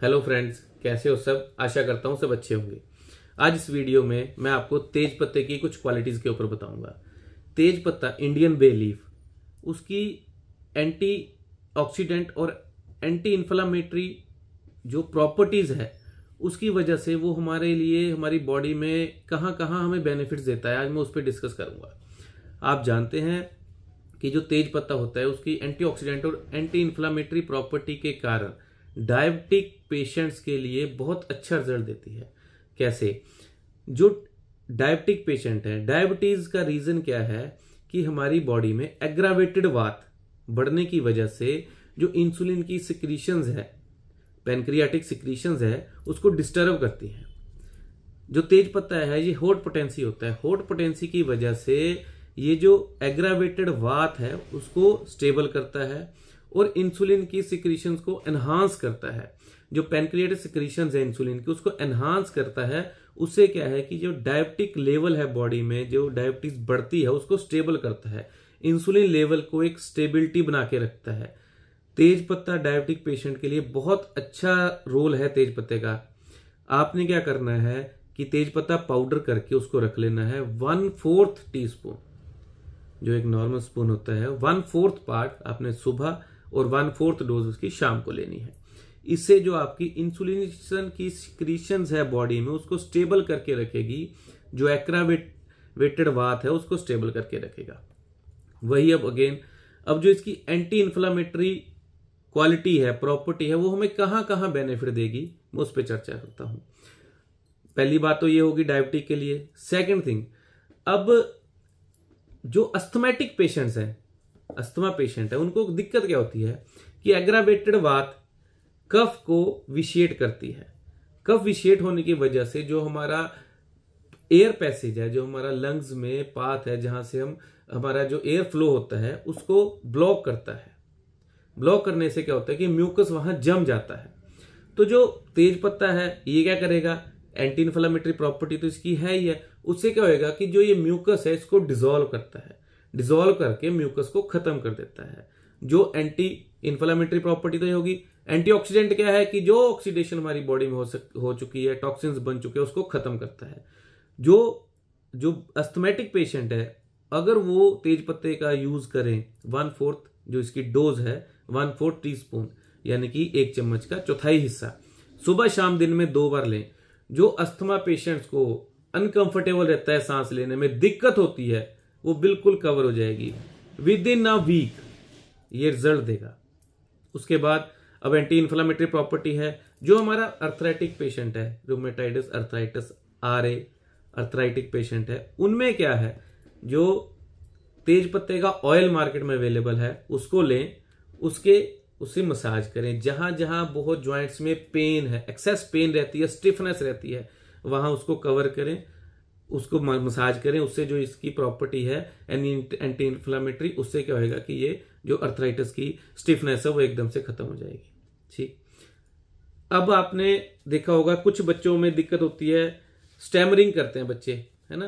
Hello friends, कैसे हो सब। आशा करता हूँ सब अच्छे होंगे। आज इस वीडियो में मैं आपको तेज पत्ते की कुछ क्वालिटीज के ऊपर बताऊंगा। तेज पत्ता, इंडियन बे लीफ, उसकी एंटी ऑक्सीडेंट और एंटी इन्फ्लामेटरी जो प्रॉपर्टीज है उसकी वजह से वो हमारे लिए, हमारी बॉडी में कहाँ कहाँ हमें बेनिफिट्स देता है, आज मैं उस पर डिस्कस करूंगा। आप जानते हैं कि जो तेज पत्ता होता है उसकी एंटीऑक्सीडेंट और एंटी इन्फ्लामेटरी प्रॉपर्टी के कारण डायबिटिक पेशेंट्स के लिए बहुत अच्छा रिजल्ट देती है। कैसे? जो डायबिटिक पेशेंट है, डायबिटीज का रीजन क्या है कि हमारी बॉडी में एग्रावेटेड वात बढ़ने की वजह से जो इंसुलिन की सिक्रीशंस है, पैनक्रियाटिक सिक्रीशंस है, उसको डिस्टर्ब करती है। जो तेज पत्ता है ये हॉट पोटेंसी होता है। हॉट पोटेंसी की वजह से ये जो एग्रावेटेड वात है उसको स्टेबल करता है और इंसुलिन की सिक्रीशंस को एनहांस करता है। जो पैनक्रियाटिक सिक्रीशंस है इंसुलिन की, उसको एनहांस करता है। उससे क्या है कि जो डायबिटिक लेवल है बॉडी में, जो डायबिटीज बढ़ती है उसको स्टेबल करता है। इंसुलिन लेवल को एक स्टेबिलिटी बना के रखता है। तेज पत्ता डायबिटिक पेशेंट के लिए बहुत अच्छा रोल है तेज पत्ते का। आपने क्या करना है कि तेज पत्ता पाउडर करके उसको रख लेना है 1/4 टीस्पून, जो एक नॉर्मल स्पून होता है, 1/4 पार्ट आपने सुबह और 1/4 डोज उसकी शाम को लेनी है। इससे जो आपकी इंसुलिनेशन की सिक्रीशंस है बॉडी में उसको स्टेबल करके रखेगी। जो एक्रावेटेड वात है उसको स्टेबल करके रखेगा। वही अब जो इसकी एंटी इन्फ्लामेटरी क्वालिटी है, प्रॉपर्टी है, वो हमें कहां कहां बेनिफिट देगी, मैं उस पर चर्चा करता हूं। पहली बात तो ये होगी डायबिटिक के लिए। सेकंड थिंग, अब जो अस्थमेटिक पेशेंट्स हैं, अस्थमा पेशेंट है, उनको दिक्कत क्या होती है कि एग्रावेटेड वात कफ को विशिएट करती है। कफ विशिएट होने की वजह से जो हमारा एयर पैसेज है, जो हमारा लंग्स में पाथ है, जहां से हमारा जो एयर फ्लो होता है उसको ब्लॉक करता है। ब्लॉक करने से क्या होता है कि म्यूकस वहां जम जाता है। तो जो तेज पत्ता है ये क्या करेगा, एंटी इन्फ्लामेटरी प्रॉपर्टी तो इसकी है ही है। उससे क्या होएगा कि जो ये म्यूकस है इसको डिसॉल्व करता है, डिसॉल्व करके म्यूकस को खत्म कर देता है। जो एंटी इन्फ्लामेटरी प्रॉपर्टी तो ये होगी। एंटीऑक्सीडेंट क्या है कि जो ऑक्सीडेशन हमारी बॉडी में हो चुकी है, टॉक्सिन्स बन चुके हैं, उसको खत्म करता है। जो अस्थमेटिक पेशेंट है, अगर वो तेज पत्ते का यूज करें 1/4, जो इसकी डोज है 1/4 टीस्पून, यानी कि 1 चम्मच का चौथाई हिस्सा, सुबह शाम दिन में 2 बार लें। जो अस्थमा पेशेंट्स को अनकंफर्टेबल रहता है, सांस लेने में दिक्कत होती है, वो बिल्कुल कवर हो जाएगी विद इन अ वीक। ये रिजल्ट देगा। उसके बाद अब एंटी इन्फ्लामेटरी प्रॉपर्टी है। जो हमारा अर्थराइटिक पेशेंट है, रूमेटाइटिस अर्थराइटिस RA अर्थराइटिक पेशेंट है, उनमें क्या है, जो तेज पत्ते का ऑयल मार्केट में अवेलेबल है उसको लें, उससे मसाज करें। जहां जहां बहुत ज्वाइंट्स में पेन है, एक्सेस पेन रहती है, स्टिफनेस रहती है, वहां उसको कवर करें, उसको मसाज करें। उससे जो इसकी प्रॉपर्टी है एंटी इन्फ्लामेटरी, उससे क्या होगा कि ये जो अर्थराइटिस की स्टिफनेस है वो एकदम से खत्म हो जाएगी। ठीक। अब आपने देखा होगा कुछ बच्चों में दिक्कत होती है, स्टैमरिंग करते हैं बच्चे, है ना,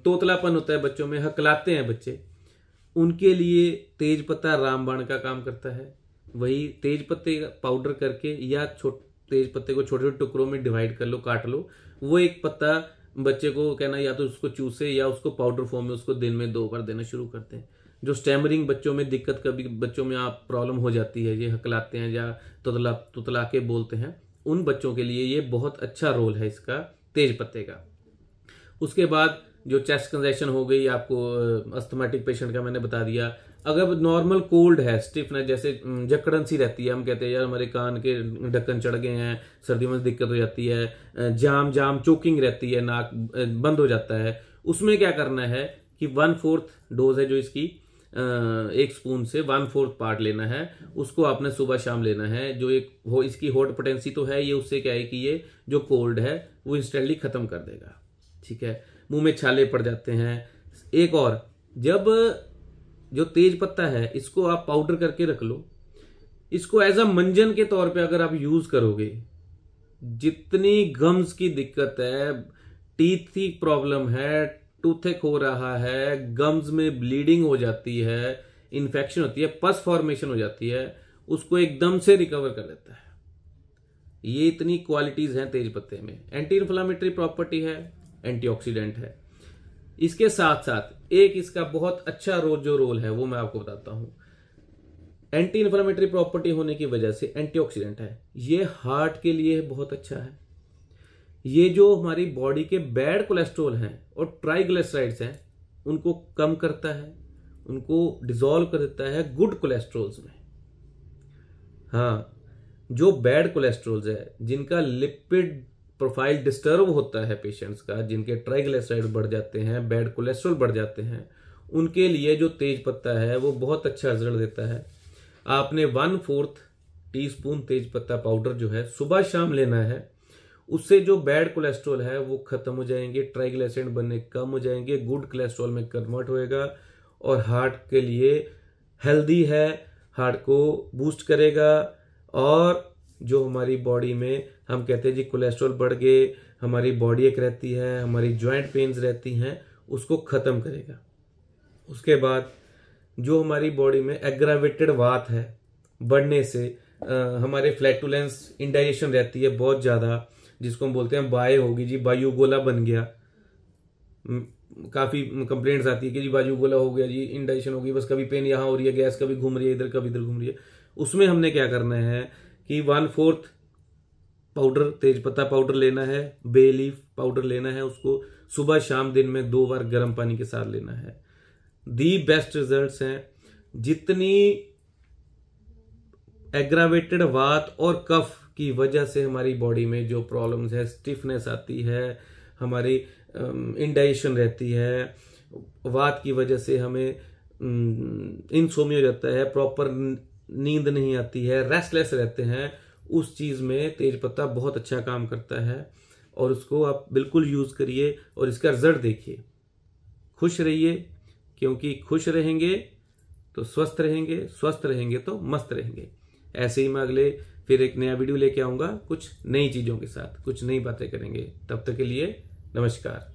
तोतलापन होता है बच्चों में, हकलाते हैं बच्चे। उनके लिए तेज पत्ता रामबाण का काम करता है। वही तेज पत्ते पाउडर करके या तेज पत्ते को छोटे छोटे टुकड़ों में डिवाइड कर लो, काट लो। वो एक पत्ता बच्चे को कहना, या तो उसको चूसे या उसको पाउडर फॉर्म में उसको दिन में 2 बार देना शुरू करते हैं। जो स्टैमरिंग बच्चों में दिक्कत, कभी बच्चों में आप प्रॉब्लम हो जाती है, ये हकलाते हैं या तुतला के बोलते हैं, उन बच्चों के लिए ये बहुत अच्छा रोल है इसका, तेज पत्ते का। उसके बाद जो चेस्ट कंजेशन हो गई, आपको अस्थमेटिक पेशेंट का मैंने बता दिया। अगर नॉर्मल कोल्ड है, स्टिफनेस, जैसे जकड़न सी रहती है, हम कहते हैं यार हमारे कान के ढक्कन चढ़ गए हैं, सर्दियों में दिक्कत हो जाती है, जाम चोकिंग रहती है, नाक बंद हो जाता है, उसमें क्या करना है कि 1/4 डोज है जो इसकी, 1 स्पून से 1/4 पार्ट लेना है, उसको आपने सुबह शाम लेना है। जो इसकी हॉट पोटेंसी तो है ये, उससे क्या है कि ये जो कोल्ड है वो इंस्टेंटली खत्म कर देगा। ठीक है। मुंह में छाले पड़ जाते हैं। एक और, जब जो तेज पत्ता है इसको आप पाउडर करके रख लो, इसको एज अ मंजन के तौर पे अगर आप यूज करोगे, जितनी गम्स की दिक्कत है, टीथ की प्रॉब्लम है, टूथेक हो रहा है, गम्स में ब्लीडिंग हो जाती है, इन्फेक्शन होती है, पस फॉर्मेशन हो जाती है, उसको एकदम से रिकवर कर देता है। ये इतनी क्वालिटीज हैं तेज पत्ते में। एंटी इन्फ्लामेटरी प्रॉपर्टी है, एंटीऑक्सीडेंट है। इसके साथ साथ एक इसका बहुत अच्छा रोल है वो मैं आपको बताता हूं। एंटी इन्फ्लामेटरी प्रॉपर्टी होने की वजह से एंटीऑक्सीडेंट है, ये हार्ट के लिए बहुत अच्छा है। ये जो हमारी बॉडी के बैड कोलेस्ट्रॉल हैं और ट्राइग्लिसराइड्स हैं उनको कम करता है, उनको डिसॉल्व कर देता है गुड कोलेस्ट्रॉल्स में। हाँ, जो बैड कोलेस्ट्रॉल्स है, जिनका लिपिड प्रोफाइल डिस्टर्ब होता है पेशेंट्स का, जिनके ट्राइग्लिसराइड बढ़ जाते हैं, बैड कोलेस्ट्रॉल बढ़ जाते हैं, उनके लिए जो तेज पत्ता है वो बहुत अच्छा रिजल्ट देता है। आपने 1/4 टीस्पून तेज पत्ता पाउडर जो है सुबह शाम लेना है। उससे जो बैड कोलेस्ट्रॉल है वो खत्म हो जाएंगे, ट्राइग्लिसराइड बनने कम हो जाएंगे, गुड कोलेस्ट्रॉल में कन्वर्ट होएगा और हार्ट के लिए हेल्दी है, हार्ट को बूस्ट करेगा। और जो हमारी बॉडी में हम कहते हैं जी कोलेस्ट्रॉल बढ़ गए, हमारी बॉडी एक रहती है, हमारी जॉइंट पेन्स रहती हैं, उसको खत्म करेगा। उसके बाद जो हमारी बॉडी में एग्रावेटेड वात है बढ़ने से, हमारे फ्लैटुलेंस इंडाइजेशन रहती है बहुत ज्यादा, जिसको हम बोलते हैं बाय होगी जी, वायुगोला बन गया। काफी कंप्लेंट्स आती है कि जी वायुगोला हो गया जी, इंडाइजेशन हो गई, बस कभी पेन यहाँ हो रही है, गैस कभी घूम रही है इधर, कभी इधर घूम रही है। उसमें हमने क्या करना है कि 1/4 पाउडर तेज पत्ता पाउडर लेना है, बे लीफ पाउडर लेना है, उसको सुबह शाम दिन में 2 बार गर्म पानी के साथ लेना है। दी बेस्ट रिजल्ट्स हैं। जितनी एग्रावेटेड वात और कफ की वजह से हमारी बॉडी में जो प्रॉब्लम्स है, स्टिफनेस आती है, हमारी इंडाइजेशन रहती है, वात की वजह से हमें इंसोम्निया हो जाता है, प्रॉपर नींद नहीं आती है, रेस्टलेस रहते हैं, उस चीज में तेज पत्ता बहुत अच्छा काम करता है। और उसको आप बिल्कुल यूज करिए और इसका रिजल्ट देखिए। खुश रहिए, क्योंकि खुश रहेंगे तो स्वस्थ रहेंगे, स्वस्थ रहेंगे तो मस्त रहेंगे। ऐसे ही मैं अगले फिर एक नया वीडियो लेके आऊंगा कुछ नई चीजों के साथ, कुछ नई बातें करेंगे। तब तक के लिए नमस्कार।